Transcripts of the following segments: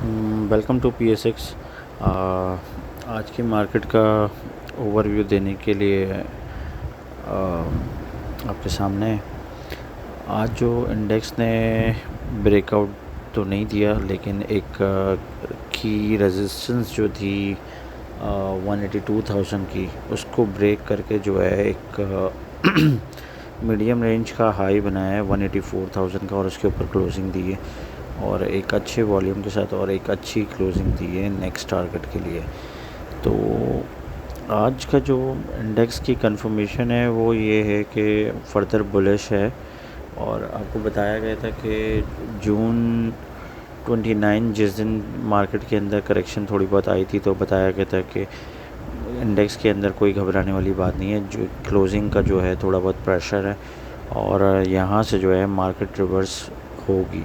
Welcome to PSX। आज की market का ओवरव्यू देने के लिए आपके सामने आज जो इंडेक्स ने ब्रेकआउट तो नहीं दिया, लेकिन एक की रेजिस्टेंस जो थी 182,000 की, उसको ब्रेक करके जो है एक मीडियम रेंज का हाई बनाया है 184,000 का, और उसके ऊपर क्लोजिंग दी है और एक अच्छे वॉल्यूम के साथ और एक अच्छी क्लोजिंग दी है नेक्स्ट टारगेट के लिए। तो आज का जो इंडेक्स की कंफर्मेशन है वो ये है कि फर्दर बुलिश है, और आपको बताया गया था कि जून 29 जिस दिन मार्केट के अंदर करेक्शन थोड़ी बहुत आई थी, तो बताया गया था कि इंडेक्स के अंदर कोई घबराने वाली बात नहीं है, जो क्लोजिंग का जो है थोड़ा बहुत प्रेशर है और यहाँ से जो है मार्केट रिवर्स होगी।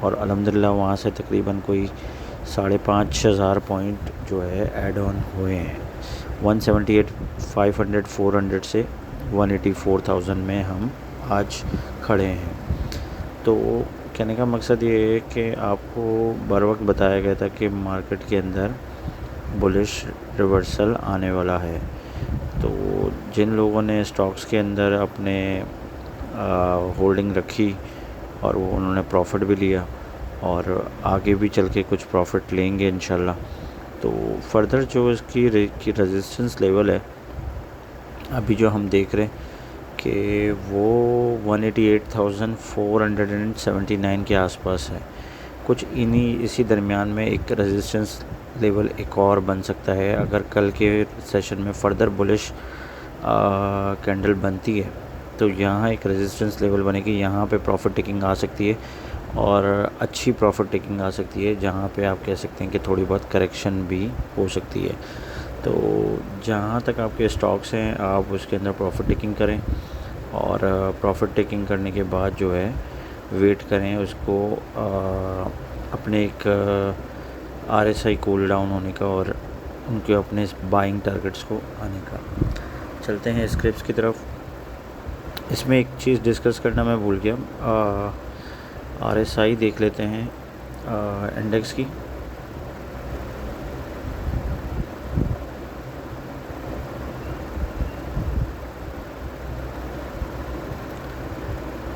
और अल्हम्दुलिल्लाह वहाँ से तकरीबन कोई 5,500 पॉइंट जो है ऐड ऑन हुए हैं। 178, 500, 400 से 184,000 में हम आज खड़े हैं। तो कहने का मकसद ये है कि आपको बर वक्त बताया गया था कि मार्केट के अंदर बुलिश रिवर्सल आने वाला है। तो जिन लोगों ने स्टॉक्स के अंदर अपने होल्डिंग रखी और वो उन्होंने प्रॉफिट भी लिया और आगे भी चल के कुछ प्रॉफिट लेंगे इंशाल्लाह। तो फर्दर जो इसकी रेजिस्टेंस लेवल है अभी जो हम देख रहे हैं कि वो 188,479 के आसपास है। कुछ इसी दरमियान में एक रेजिस्टेंस लेवल एक और बन सकता है अगर कल के सेशन में फ़र्दर बुलिश कैंडल बनती है, तो यहाँ एक रेजिस्टेंस लेवल बनेगी, यहाँ पे प्रॉफिट टेकिंग आ सकती है और अच्छी प्रॉफिट टेकिंग आ सकती है, जहाँ पे आप कह सकते हैं कि थोड़ी बहुत करेक्शन भी हो सकती है। तो जहाँ तक आपके स्टॉक्स हैं आप उसके अंदर प्रॉफिट टेकिंग करें और प्रॉफिट टेकिंग करने के बाद जो है वेट करें उसको अपने एक RSI कूल डाउन होने का और उनके अपने बाइंग टारगेट्स को आने का। चलते हैं स्क्रिप्ट्स की तरफ। इसमें एक चीज़ डिस्कस करना मैं भूल गया, RSI देख लेते हैं इंडेक्स की।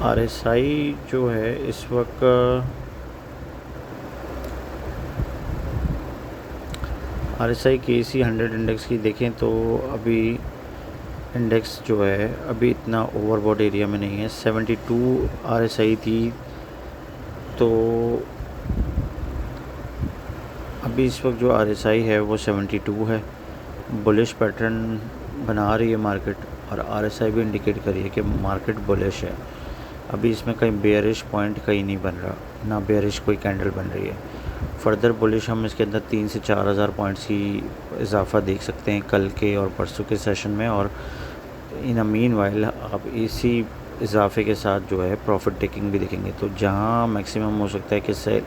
RSI जो है इस वक्त RSI KC 100 इंडेक्स की देखें तो अभी इंडेक्स जो है अभी इतना ओवरबॉट एरिया में नहीं है। 72 RSI थी, तो अभी इस वक्त जो RSI है वो 72 है। बुलिश पैटर्न बना रही है मार्केट और RSI भी इंडिकेट कर रही है कि मार्केट बुलिश है। अभी इसमें कहीं बेयरिश पॉइंट कहीं नहीं बन रहा, ना बेयरिश कोई कैंडल बन रही है। फ़र्दर बुलिश हम इसके अंदर 3 से 4,000 पॉइंट्स की इजाफा देख सकते हैं कल के और परसों के सेशन में, और इन मीन वाइल आप इसी इजाफे के साथ जो है प्रॉफिट टेकिंग भी देखेंगे। तो जहाँ मैक्सिमम हो सकता है कि सेल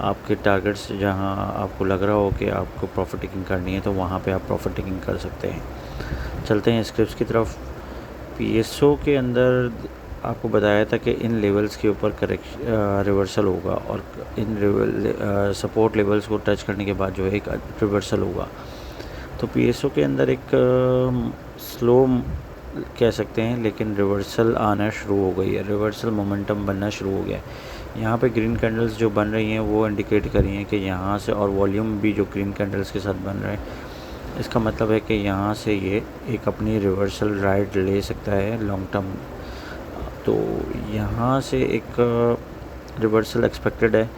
आपके टारगेट्स जहाँ आपको लग रहा हो कि आपको प्रॉफिट टेकिंग करनी है, तो वहाँ पे आप प्रॉफिट टेकिंग कर सकते हैं। चलते हैं स्क्रिप्ट्स की तरफ। PSO के अंदर आपको बताया था कि इन लेवल्स के ऊपर रिवर्सल होगा और इन सपोर्ट लेवल्स को टच करने के बाद जो है एक रिवर्सल होगा। तो PSO के अंदर एक स्लो कह सकते हैं, लेकिन रिवर्सल आना शुरू हो गई है, रिवर्सल मोमेंटम बनना शुरू हो गया है। यहाँ पे ग्रीन कैंडल्स जो बन रही हैं वो इंडिकेट कर रही हैं कि यहाँ से, और वॉल्यूम भी जो ग्रीन कैंडल्स के साथ बन रहे हैं, इसका मतलब है कि यहाँ से ये एक अपनी रिवर्सल राइड ले सकता है लॉन्ग टर्म। तो यहाँ से एक रिवर्सल एक्सपेक्टेड है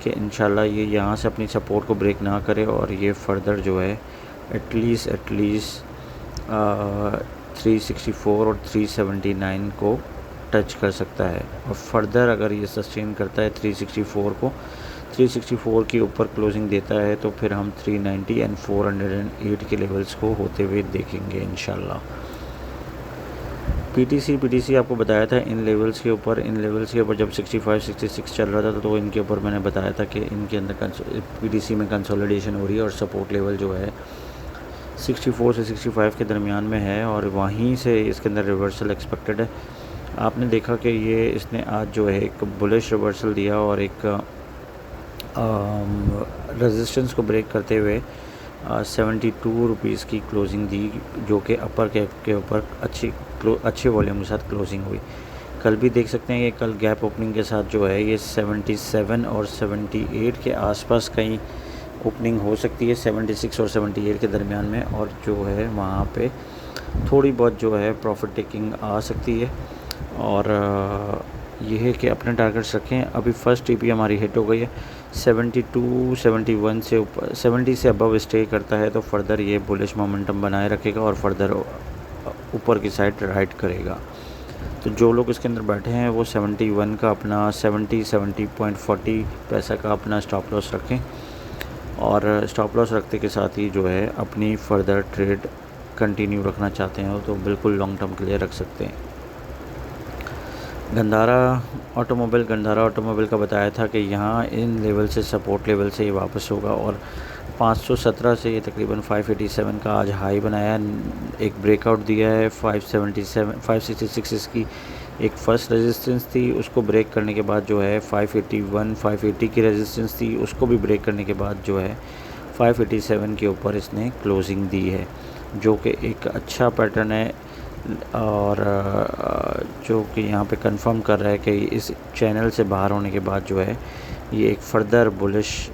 कि इंशाल्लाह ये यहाँ से अपनी सपोर्ट को ब्रेक ना करे और ये फ़र्दर जो है एटलीस्ट 364 और 379 को टच कर सकता है। और फर्दर अगर ये सस्टेन करता है 364 को, 364 के ऊपर क्लोजिंग देता है, तो फिर हम 390 एंड 408 के लेवल्स को होते हुए देखेंगे इंशाल्लाह। PTC आपको बताया था इन लेवल्स के ऊपर जब 65, 66 चल रहा था तो इनके ऊपर मैंने बताया था कि इनके अंदर PTC में कंसोलिडेशन हो रही है और सपोर्ट लेवल जो है 64 से 65 के दरमियान में है और वहीं से इसके अंदर रिवर्सल एक्सपेक्टेड है। आपने देखा कि ये इसने आज जो है एक बुलिश रिवर्सल दिया और एक रेजिस्टेंस को ब्रेक करते हुए 72 रुपीज़ की क्लोजिंग दी, जो कि अपर कैप के ऊपर अच्छे वॉल्यूम के साथ क्लोजिंग हुई। कल भी देख सकते हैं कि कल गैप ओपनिंग के साथ जो है ये 77 और 78 के आसपास कहीं ओपनिंग हो सकती है, 76 और 78 के दरमियान में, और जो है वहाँ पे थोड़ी बहुत जो है प्रॉफिट टेकिंग आ सकती है। और ये है कि अपने टारगेट्स रखें। अभी फर्स्ट टीपी हमारी हिट हो गई है 72 71 से ऊपर, 70 से अबव स्टे करता है तो फर्दर ये बुलिश मोमेंटम बनाए रखेगा और फर्दर ऊपर की साइड राइट करेगा। तो जो लोग इसके अंदर बैठे हैं वो 71 का अपना 70.40 पैसा का अपना स्टॉप लॉस रखें, और स्टॉप लॉस रखते के साथ ही जो है अपनी फर्दर ट्रेड कंटिन्यू रखना चाहते हैं तो बिल्कुल लॉन्ग टर्म के लिए रख सकते हैं। गंधारा ऑटोमोबाइल का बताया था कि यहाँ इन लेवल से, सपोर्ट लेवल से ये वापस होगा, और 517 से ये तकरीबन 587 का आज हाई बनाया, एक ब्रेकआउट दिया है 566 इसकी एक फ़र्स्ट रेजिस्टेंस थी, उसको ब्रेक करने के बाद जो है 581 580 की रेजिस्टेंस थी, उसको भी ब्रेक करने के बाद जो है 587 के ऊपर इसने क्लोजिंग दी है, जो कि एक अच्छा पैटर्न है, और जो कि यहाँ पे कंफर्म कर रहा है कि इस चैनल से बाहर होने के बाद जो है ये एक फ़र्दर बुलिश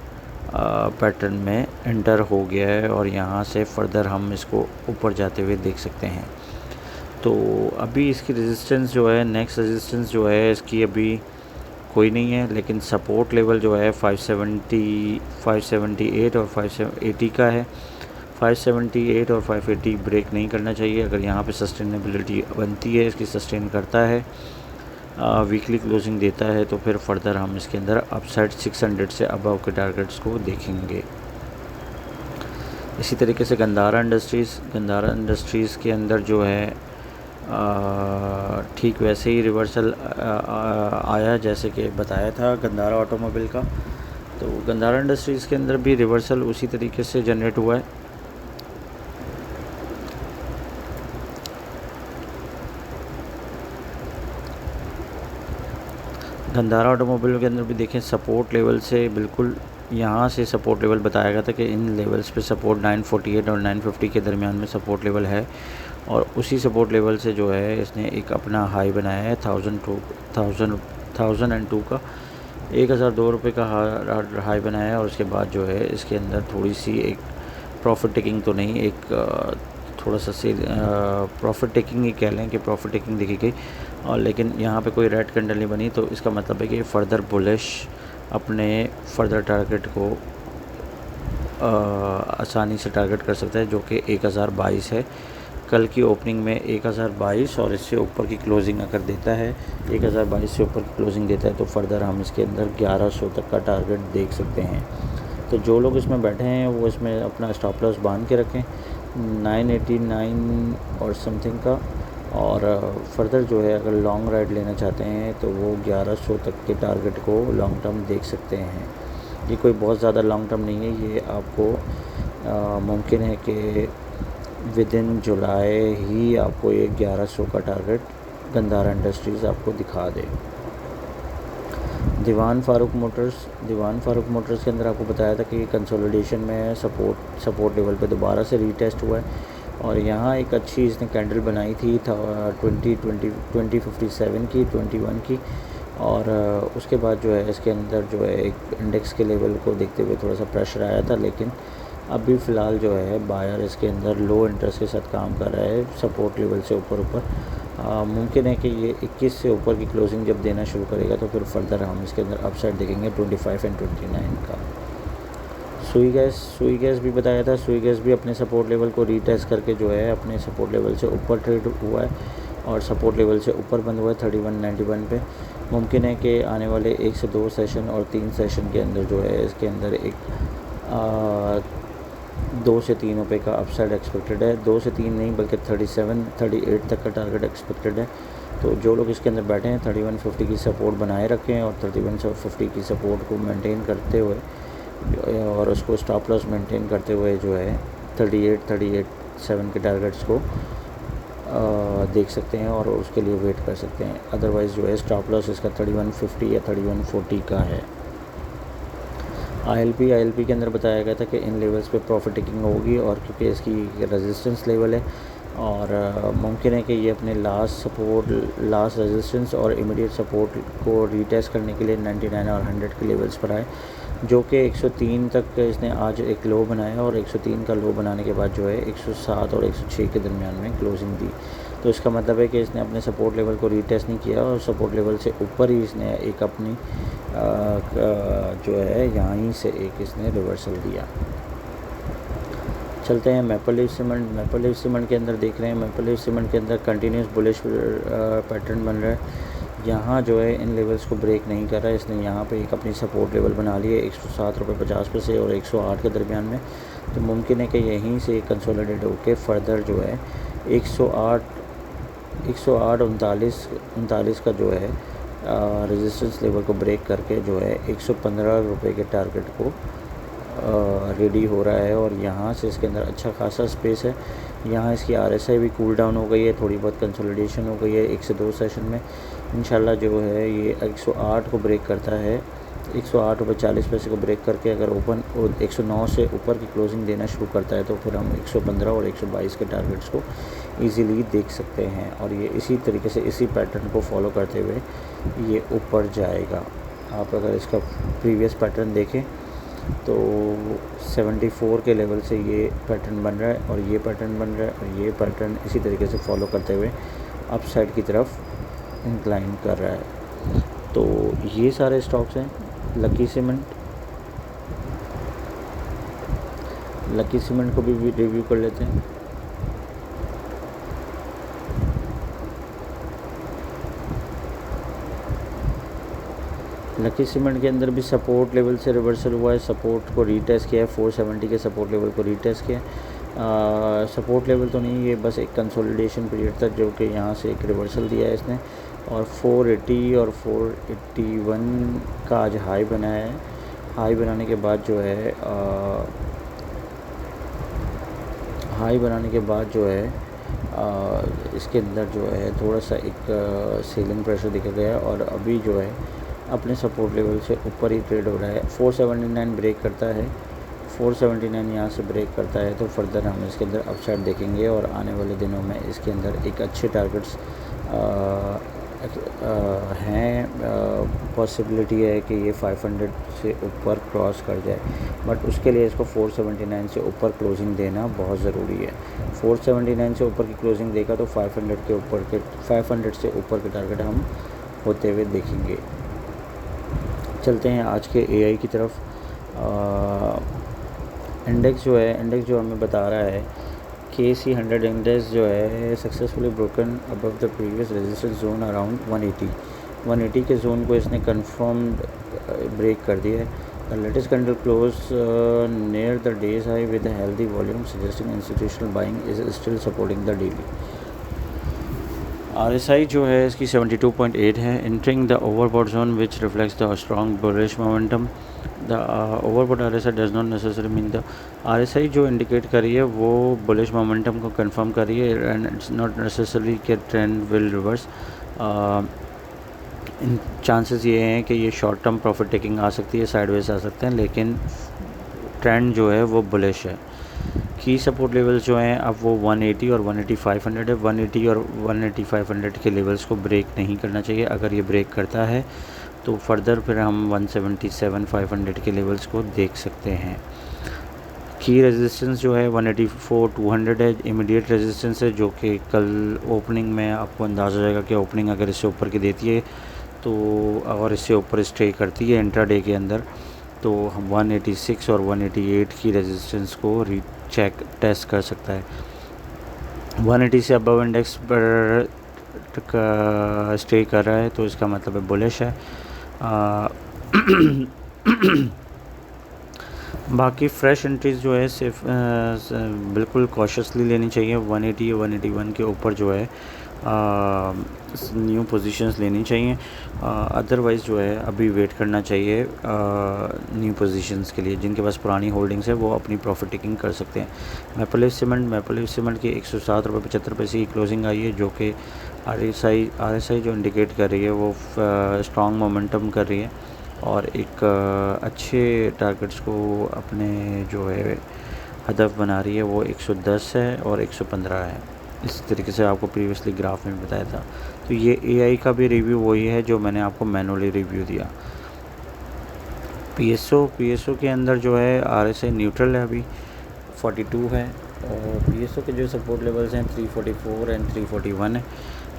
पैटर्न में एंटर हो गया है, और यहाँ से फ़र्दर हम इसको ऊपर जाते हुए देख सकते हैं। तो अभी इसकी रेजिस्टेंस जो है, नेक्स्ट रेजिस्टेंस जो है इसकी अभी कोई नहीं है, लेकिन सपोर्ट लेवल जो है 578 और 580 का है। 578 और 580 ब्रेक नहीं करना चाहिए। अगर यहाँ पे सस्टेनेबिलिटी बनती है, इसकी सस्टेन करता है, वीकली क्लोजिंग देता है, तो फिर फर्दर हम इसके अंदर अपसाइड 600 से अबव के टारगेट्स को देखेंगे। इसी तरीके से गंधारा इंडस्ट्रीज़ के अंदर जो है ठीक वैसे ही रिवर्सल आया जैसे कि बताया था गंधारा ऑटोमोबाइल का। तो गंधारा इंडस्ट्रीज़ के अंदर भी रिवर्सल उसी तरीके से जनरेट हुआ है। गंधारा ऑटोमोबाइल के अंदर भी देखें, सपोर्ट लेवल से बिल्कुल यहाँ से सपोर्ट लेवल बताया गया था कि इन लेवल्स पे सपोर्ट 948 और 950 के दरमियान में सपोर्ट लेवल है, और उसी सपोर्ट लेवल से जो है इसने एक अपना हाई बनाया है 1002 का 1002 रुपये का हाई बनाया है, और उसके बाद जो है इसके अंदर थोड़ी सी एक प्रॉफिट टेकिंग तो नहीं, एक थोड़ा सा प्रॉफिट टेकिंग ही कह लें कि प्रॉफिट टेकिंग देखी गई, और लेकिन यहाँ पे कोई रेड कैंडल नहीं बनी, तो इसका मतलब है कि फर्दर बुलिश अपने फर्दर टारगेट को आसानी से टारगेट कर सकता है, जो कि 1022 है। कल की ओपनिंग में 1022 और इससे ऊपर की क्लोजिंग अगर देता है, 1022 से ऊपर की क्लोजिंग देता है, तो फर्दर हम इसके अंदर 1100 तक का टारगेट देख सकते हैं। तो जो लोग इसमें बैठे हैं वो इसमें अपना स्टॉप लॉस बांध के रखें 989 और समथिंग का, और फर्दर जो है अगर लॉन्ग राइड लेना चाहते हैं तो वो 1100 तक के टारगेट को लॉन्ग टर्म देख सकते हैं। ये कोई बहुत ज़्यादा लॉन्ग टर्म नहीं है, ये आपको मुमकिन है कि विद इन जुलाई ही आपको ये 1100 का टारगेट गंधारा इंडस्ट्रीज़ आपको दिखा दे। दीवान फारूक मोटर्स के अंदर आपको बताया था कि कंसोलिडेशन में है, सपोर्ट लेवल पे दोबारा से रीटेस्ट हुआ है, और यहाँ एक अच्छी इसने कैंडल बनाई थी 2057 की 21 की, और उसके बाद जो है इसके अंदर जो है एक इंडेक्स के लेवल को देखते हुए थोड़ा सा प्रेशर आया था, लेकिन अभी फ़िलहाल जो है बायर इसके अंदर लो इंटरेस्ट के साथ काम कर रहा है सपोर्ट लेवल से ऊपर मुमकिन है कि ये 21 से ऊपर की क्लोजिंग जब देना शुरू करेगा तो फिर फर्दर हम इसके अंदर अपसाइड देखेंगे 25 और 29 का। सुई गैस भी बताया था, सुई गैस भी अपने सपोर्ट लेवल को रीटेस्ट करके जो है अपने सपोर्ट लेवल से ऊपर ट्रेड हुआ है, और सपोर्ट लेवल से ऊपर बंद हुआ है 3191 पे। मुमकिन है कि आने वाले 1 से 2 सेशन और 3 सेशन के अंदर जो है इसके अंदर एक 2 से 3 रुपये का अपसाइड एक्सपेक्टेड है, 2 से 3 नहीं बल्कि 38 तक का टारगेट एक्सपेक्टेड है। तो जो लोग इसके अंदर बैठे हैं 3150 की सपोर्ट बनाए रखें, और 3150 की सपोर्ट को मेंटेन करते हुए और उसको स्टॉप लॉस मेंटेन करते हुए जो है 38-7 के टारगेट्स को देख सकते हैं और उसके लिए वेट कर सकते हैं। अदरवाइज़ जो है स्टॉप लॉस इसका 3150 या 3140 का है। आईएलपी के अंदर बताया गया था कि इन लेवल्स पे प्रॉफिट टेकिंग होगी, और क्योंकि इसकी रेजिस्टेंस लेवल है और मुमकिन है कि ये अपने लास्ट रेजिस्टेंस और इमीडिएट सपोर्ट को रीटेस्ट करने के लिए 99 और 100 के लेवल्स पर आए, जो कि 103 तक इसने आज एक लो बनाया और 103 का लो बनाने के बाद जो है 107 और 106 के दरमियान में क्लोजिंग दी। तो इसका मतलब है कि इसने अपने सपोर्ट लेवल को रीटेस्ट नहीं किया और सपोर्ट लेवल से ऊपर ही इसने एक अपनी जो है यहीं से एक इसने रिवर्सल दिया। चलते हैं मैपल लीफ सीमेंट के अंदर देख रहे हैं। मैपल लीफ सीमेंट के अंदर कंटिन्यूस बुलिश पैटर्न बन रहा है। यहाँ जो है इन लेवल्स को ब्रेक नहीं कर रहा है। इसने यहाँ पे एक अपनी सपोर्ट लेवल बना ली है 107.50 से और 108 के दरमियान में। तो मुमकिन है कि यहीं से कंसोलिडेट होकर फर्दर जो है 108.39 का जो है रेजिस्टेंस लेवल को ब्रेक करके जो है 115 रुपये के टारगेट को रेडी हो रहा है। और यहाँ से इसके अंदर अच्छा खासा स्पेस है। यहाँ इसकी RSI भी कूल डाउन हो गई है, थोड़ी बहुत कंसोलिडेशन हो गई है 1 से 2 सेशन में। इंशाल्लाह जो है ये 108 को ब्रेक करता है, 108.40 को ब्रेक करके अगर ओपन 109 से ऊपर की क्लोजिंग देना शुरू करता है तो फिर हम 115 और 122 के टारगेट्स को इजीली देख सकते हैं। और ये इसी तरीके से इसी पैटर्न को फॉलो करते हुए ये ऊपर जाएगा। आप अगर इसका प्रीवियस पैटर्न देखें तो 74 के लेवल से ये पैटर्न बन रहा है और ये पैटर्न बन रहा है और ये पैटर्न इसी तरीके से फॉलो करते हुए अप साइड की तरफ इंक्लाइन कर रहा है। तो ये सारे स्टॉक्स हैं। लकी सीमेंट को भी रिव्यू कर लेते हैं। लकी सीमेंट के अंदर भी सपोर्ट लेवल से रिवर्सल हुआ है, सपोर्ट को रीटेस्ट किया है, 470 के सपोर्ट लेवल को रीटेस्ट किया है। सपोर्ट लेवल तो नहीं, ये बस एक कंसोलिडेशन पीरियड था जो कि यहाँ से एक रिवर्सल दिया है इसने और 480 और 481 का आज हाई बनाया है। हाई बनाने के बाद जो है इसके अंदर जो है थोड़ा सा एक सेलिंग प्रेशर दिखा गया और अभी जो है अपने सपोर्ट लेवल से ऊपर ही ट्रेड हो रहा है। 479 ब्रेक करता है, 479 यहाँ से ब्रेक करता है तो फर्दर हम इसके अंदर अपसाइड देखेंगे और आने वाले दिनों में इसके अंदर एक अच्छे टारगेट्स हैं। पॉसिबिलिटी है कि ये 500 से ऊपर क्रॉस कर जाए, बट उसके लिए इसको 479 से ऊपर क्लोजिंग देना बहुत ज़रूरी है। 479 से ऊपर की क्लोजिंग देखा तो 500 से ऊपर के टारगेट हम होते हुए देखेंगे। चलते हैं आज के AI की तरफ। इंडेक्स जो हमें बता रहा है KC 100 इंडेक्स जो है successfully broken above the previous resistance zone around 180 के जोन को इसने कंफर्म्ड ब्रेक कर दिया है। The latest candle close near the days high with healthy volume suggesting institutional buying is still supporting the daily. RSI जो है इसकी 72.8 है। Entering the overbought zone which reflects the strong bullish momentum. The overbought RSI does not necessary mean the RSI जो indicate कर रही है वो bullish momentum को कंफर्म कर रही है एंड इट्स नॉट नेसेसरी कि trend will reverse. In chances ये हैं कि ये शॉर्ट टर्म प्रॉफिट टेकिंग आ सकती है, साइडवेज आ सकते हैं, लेकिन ट्रेंड जो है वो बुलिश है। की सपोर्ट लेवल्स जो हैं अब वो 180 और 180-500 है। 180 और 180-500 के लेवल्स को ब्रेक नहीं करना चाहिए। अगर ये ब्रेक करता है तो फर्दर फिर हम 177-500 के लेवल्स को देख सकते हैं। की रेजिस्टेंस जो है 184-200 है, इमीडिएट रेजिस्टेंस है, जो कि कल ओपनिंग में आपको अंदाज़ा हो जाएगा कि ओपनिंग अगर इससे ऊपर की देती है तो और इससे ऊपर स्टे करती है इंट्राडे के अंदर तो हम 186 और 188 की रेजिस्टेंस को टेस्ट कर सकता है। 180 से अबव इंडेक्स पर स्टे कर रहा है तो इसका मतलब है बुलिश है। बाकी फ्रेश एंट्रीज जो है सिर्फ बिल्कुल कॉशियसली लेनी चाहिए। 180 या 181 के ऊपर जो है न्यू पोजीशंस लेनी चाहिए। अदरवाइज़ जो है अभी वेट करना चाहिए न्यू पोजीशंस के लिए। जिनके पास पुरानी होल्डिंग्स है वो अपनी प्रॉफिट टेकिंग कर सकते हैं। मैपल लीफ सीमेंट की 107.75 की क्लोजिंग आई है, जो कि RSI जो इंडिकेट कर रही है वो स्ट्रॉन्ग मोमेंटम कर रही है और एक अच्छे टारगेट्स को अपने जो है हदफ बना रही है, वो 110 है और 115 है। इस तरीके से आपको प्रीवियसली ग्राफ में बताया था। तो ये एआई का भी रिव्यू वही है जो मैंने आपको मैनुअली रिव्यू दिया। पीएसओ के अंदर जो है आरएसआई न्यूट्रल है, अभी 42 है, और पीएसओ के जो सपोर्ट लेवल्स हैं 344 एंड 341 है।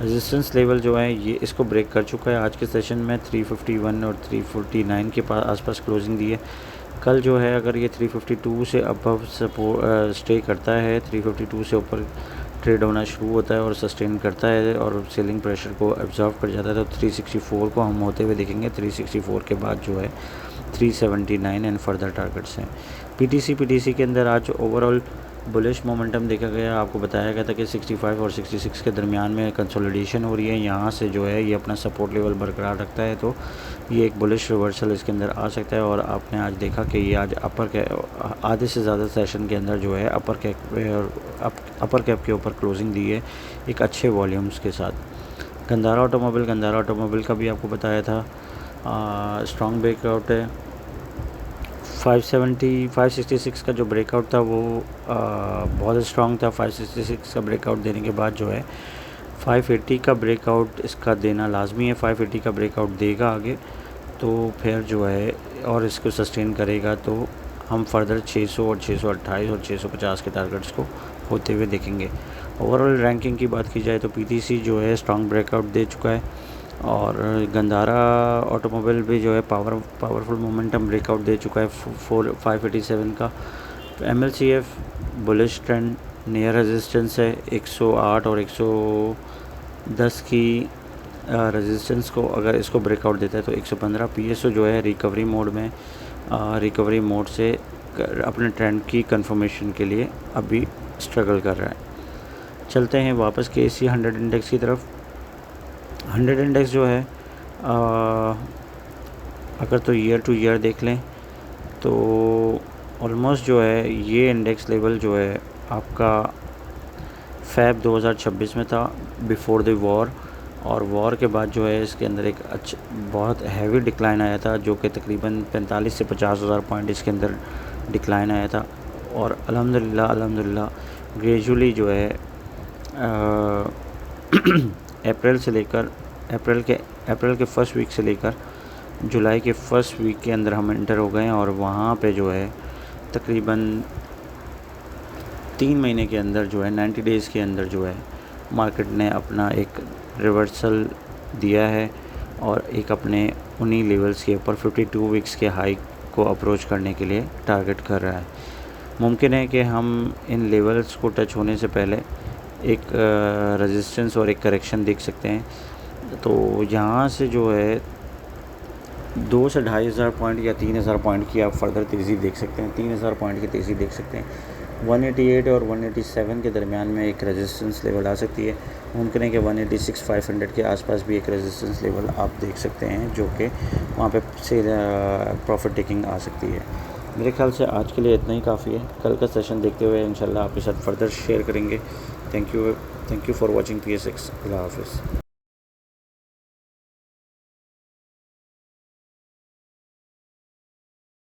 रेजिस्टेंस लेवल जो है ये इसको ब्रेक कर चुका है। आज के सेशन में 351 और 349 के आसपास क्लोजिंग दी है। कल जो है अगर ये 352 से अबव सपोर्ट स्टे करता है, 352 से ऊपर ट्रेड होना शुरू होता है और सस्टेन करता है और सेलिंग प्रेशर को एब्जॉर्व कर जाता है, तो 364 को हम होते हुए देखेंगे। 364 के बाद जो है 379 एंड फर्दर टारगेट्स हैं। पीटीसी के अंदर आज ओवरऑल बुलिश मोमेंटम देखा गया। आपको बताया गया था कि 65 और 66 के दरमियान में कंसोलिडेशन हो रही है। यहाँ से जो है ये अपना सपोर्ट लेवल बरकरार रखता है, तो ये एक बुलिश रिवर्सल इसके अंदर आ सकता है। और आपने आज देखा कि ये आज आधे से ज़्यादा सेशन के अंदर जो है अपर कैप के ऊपर क्लोजिंग दी है एक अच्छे वॉल्यूम्स के साथ। गंधारा ऑटोमोबाइल का भी आपको बताया था स्ट्रॉन्ग ब्रेकआउट है। 566 का जो ब्रेकआउट था वो बहुत स्ट्रॉन्ग था। 566 का ब्रेकआउट देने के बाद जो है 580 का ब्रेकआउट इसका देना लाजमी है। 580 का ब्रेकआउट देगा आगे तो फिर जो है और इसको सस्टेन करेगा, तो हम फर्दर 600 और 628 और 650 के टारगेट्स को होते हुए देखेंगे। ओवरऑल रैंकिंग की बात की जाए तो पीटीसी जो है स्ट्रॉन्ग ब्रेकआउट दे चुका है, और गंधारा ऑटोमोबाइल भी जो है पावरफुल मोमेंटम ब्रेकआउट दे चुका है 587 का। एमएलसीएफ बुलिश ट्रेंड, नियर रेजिस्टेंस है 108 और 110 की रेजिस्टेंस को अगर इसको ब्रेकआउट देता है तो 115। पीएसओ जो है रिकवरी मोड से अपने ट्रेंड की कंफर्मेशन के लिए अभी स्ट्रगल कर रहा है। चलते हैं वापस के एसी 100 इंडेक्स की तरफ। 100 इंडेक्स जो है अगर तो ईयर टू ईयर देख लें तो ऑलमोस्ट जो है ये इंडेक्स लेवल जो है आपका फ़ैब 2026 में था, बिफोर द वॉर, और वॉर के बाद जो है इसके अंदर एक बहुत हैवी डिक्लाइन आया था, जो कि तकरीबन 45 से 50 हज़ार पॉइंट इसके अंदर डिक्लाइन आया था। और अल्हम्दुलिल्लाह ग्रेजुअली जो है अप्रैल के फर्स्ट वीक से लेकर जुलाई के फर्स्ट वीक के अंदर हम एंटर हो गए हैं, और वहाँ पे जो है तकरीबन 3 महीने के अंदर जो है 90 डेज़ के अंदर जो है मार्केट ने अपना एक रिवर्सल दिया है और एक अपने उन्हीं लेवल्स के ऊपर 52 वीक्स के हाई को अप्रोच करने के लिए टारगेट कर रहा है। मुमकिन है कि हम इन लेवल्स को टच होने से पहले एक रेजिस्टेंस और एक करेक्शन देख सकते हैं। तो यहाँ से जो है 2 से 2,500 पॉइंट या 3,000 पॉइंट की आप फर्दर तेज़ी देख सकते हैं। 3,000 पॉइंट की तेज़ी देख सकते हैं। 188 और 187 के दरमियान में एक रेजिस्टेंस लेवल आ सकती है। मुमकिन है कि 186,500 के आसपास भी एक रेजिस्टेंस लेवल आप देख सकते हैं, जो कि वहाँ पे से प्रॉफिट टेकिंग आ सकती है। मेरे ख्याल से आज के लिए इतना ही काफ़ी है। कल का सेशन देखते हुए इंशाल्लाह आपके साथ फर्दर शेयर करेंगे। Thank you for watching PSX। अल्लाह हाफ़िज़।